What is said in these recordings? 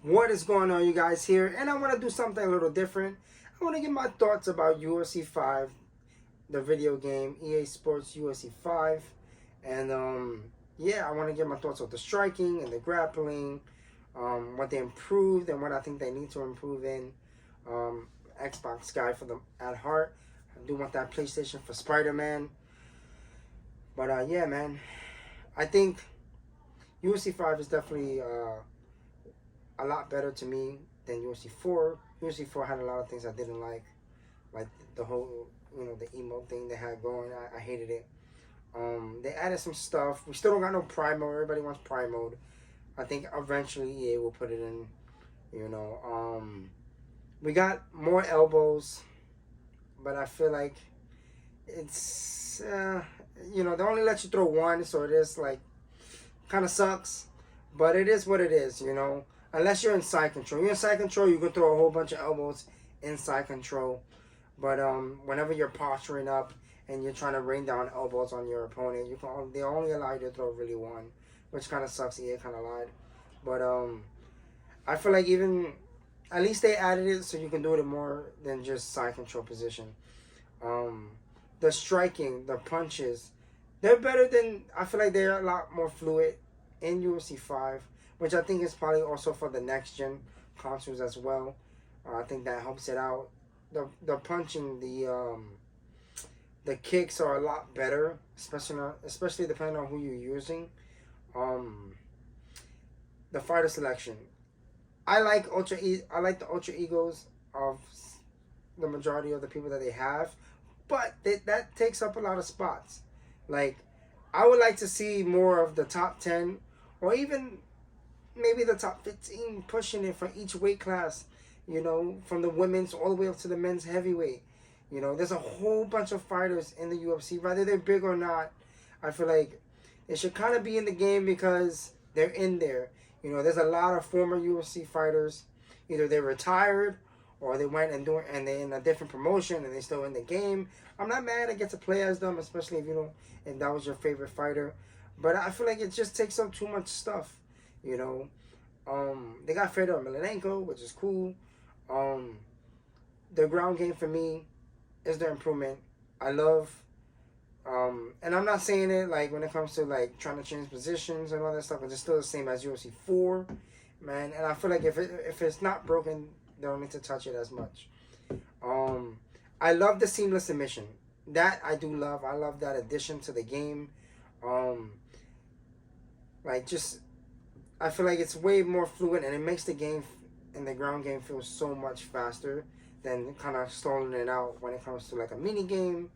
What is going on, you guys here? And I want to do something a little different. I want to give my thoughts about UFC 5, the video game, EA Sports UFC 5. And yeah, I want to give my thoughts on the striking and the grappling, what they improved and what I think they need to improve in. Xbox guy for them at heart. I do want that PlayStation for Spider-Man. But yeah, man, I think UFC 5 is definitely a lot better to me than UFC 4. UFC 4 had a lot of things I didn't like the whole, the emote thing they had going. I hated it. They added some stuff. We still don't got no Prime mode. Everybody wants Prime mode. I think eventually EA will put it in. We got more elbows, but I feel like it's they only let you throw one, so it is like kind of sucks. But it is what it is. Unless you're in side control. You're in side control, you can throw a whole bunch of elbows in side control. But whenever you're posturing up and you're trying to rain down elbows on your opponent, they only allow you to throw really one, which kind of sucks. EA kind of lied. But I feel like at least they added it so you can do it more than just side control position. The striking, the punches, they're better than, I feel like they're a lot more fluid in UFC 5, which I think is probably also for the next gen consoles as well. I think that helps it out. The punching, the kicks are a lot better, especially depending on who you're using. The fighter selection, I like the ultra egos of the majority of the people that they have, but that takes up a lot of spots. Like, I would like to see more of the top 10 or even maybe the top 15 pushing it for each weight class, from the women's all the way up to the men's heavyweight. There's a whole bunch of fighters in the UFC, whether they're big or not. I feel like they should kind of be in the game because they're in there. There's a lot of former UFC fighters. Either they retired or they went and they're in a different promotion and they're still in the game. I'm not mad I get to play as them, especially if that was your favorite fighter. But I feel like it just takes up too much stuff. They got Fedor Emelianenko, which is cool. The ground game for me is the improvement. I love, and I'm not saying it like when it comes to like trying to change positions and all that stuff, but it's still the same as UFC 4, man. And I feel like if it's not broken, they don't need to touch it as much. I love the seamless submission. That I do love. I love that addition to the game. I feel like it's way more fluid and it makes the game and the ground game feel so much faster than kind of stalling it out when it comes to like a mini game.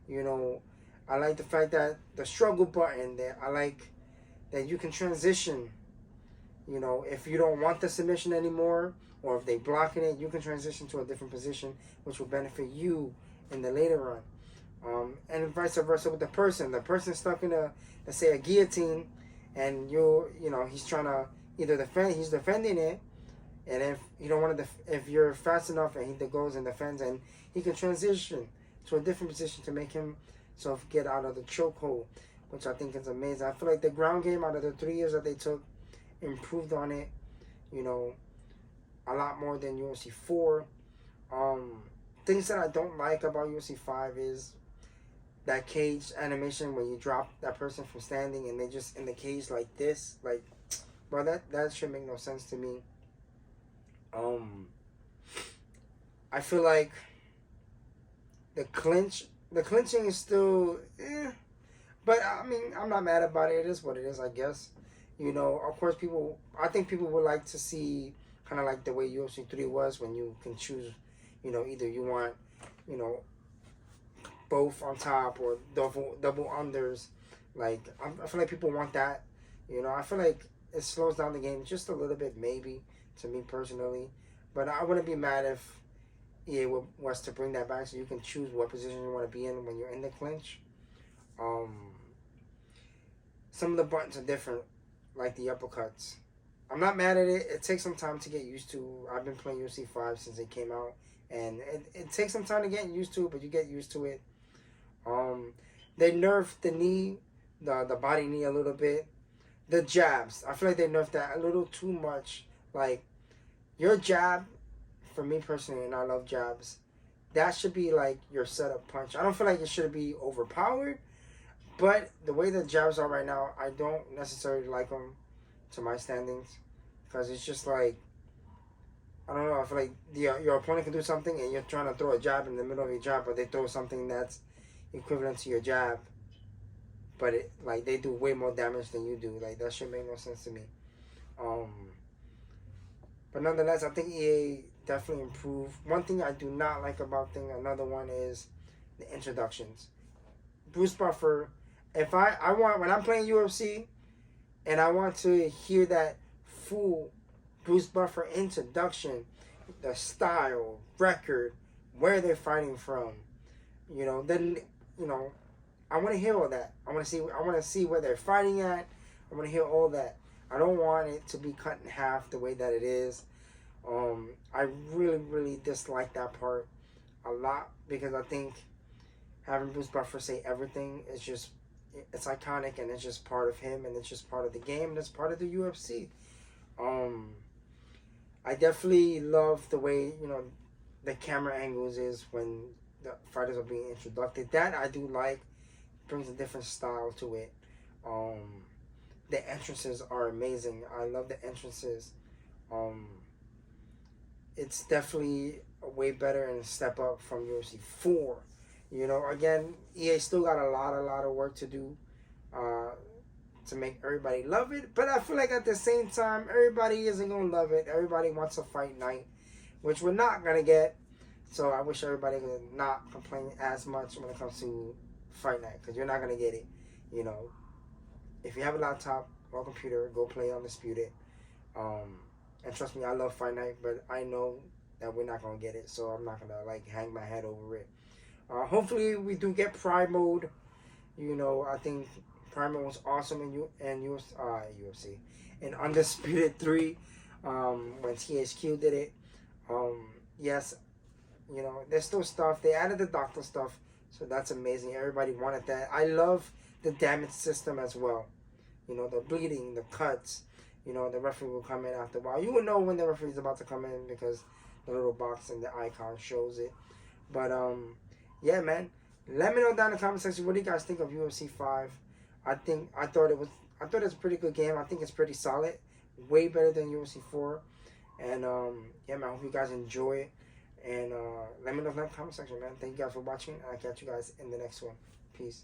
I like the fact that the struggle button there. I like that you can transition. If you don't want the submission anymore, or if they blocking it, you can transition to a different position, which will benefit you in the later run. And vice versa with the person. The person stuck in let's say a guillotine, and he's trying to either he's defending it, and if you don't want to, if you're fast enough and he goes and defends, and he can transition to a different position to make himself get out of the chokehold, which I think is amazing. I feel like the ground game out of the 3 years that they took improved on it, a lot more than UFC 4. Things that I don't like about UFC 5 is that cage animation when you drop that person from standing and they just in the cage like this. Like, bro, that should make no sense to me. I feel like the clinching is still but I mean, I'm not mad about it. It is what it is, I guess. Of course, I think people would like to see kind of like the way UFC 3 was, when you can choose, either you want, both on top or double unders. Like, I feel like people want that. I feel like it slows down the game just a little bit, maybe, to me personally. But I wouldn't be mad if EA was to bring that back so you can choose what position you want to be in when you're in the clinch. Some of the buttons are different, like the uppercuts. I'm not mad at it. It takes some time to get used to. I've been playing UFC 5 since it came out, and it takes some time to get used to it, but you get used to it. They nerfed the knee, the body knee a little bit. The jabs, I feel like they nerfed that a little too much. Like, your jab, for me personally, and I love jabs, that should be like your setup punch. I don't feel like it should be overpowered, but the way the jabs are right now, I don't necessarily like them to my standings, because it's just like, I don't know. I feel like your opponent can do something and you're trying to throw a jab in the middle of your jab, but they throw something that's equivalent to your jab, but it like they do way more damage than you do. Like that should make no sense to me. Um, but nonetheless, I think EA definitely improved. One thing I do not like about another one is the introductions. Bruce Buffer. If I want when I'm playing UFC and I want to hear that full Bruce Buffer introduction, the style, record, where they're fighting from, then I want to hear all that. I want to see where they're fighting at. I want to hear all that. I don't want it to be cut in half the way that it is. I really, really dislike that part a lot, because I think having Bruce Buffer say everything is just, it's iconic, and it's just part of him, and it's just part of the game, and it's part of the UFC. I definitely love the way, the camera angles is when the fighters are being introduced. That I do like. Brings a different style to it. The entrances are amazing. I love the entrances. It's definitely a way better and a step up from UFC 4. Again, EA still got a lot of work to do to make everybody love it. But I feel like at the same time, everybody isn't going to love it. Everybody wants a fight night, which we're not going to get. So I wish everybody would not complain as much when it comes to fight night, because you're not going to get it. If you have a laptop or a computer, go play Undisputed. And trust me, I love fight night, but I know that we're not going to get it. So I'm not going to hang my head over it. Hopefully we do get Pride mode. I think Pride mode was awesome in UFC. In Undisputed 3, when THQ did it. Yes, there's still stuff. They added the doctor stuff, so that's amazing. Everybody wanted that. I love the damage system as well. The bleeding, the cuts. The referee will come in after a while. You will know when the referee's about to come in, because the little box and the icon shows it. But yeah, man. Let me know down in the comment section, what do you guys think of UFC 5? I thought it was a pretty good game. I think it's pretty solid. Way better than UFC 4. And yeah, man, I hope you guys enjoy it. And let me know in the comment section, man. Thank you guys for watching. I'll catch you guys in the next one. Peace.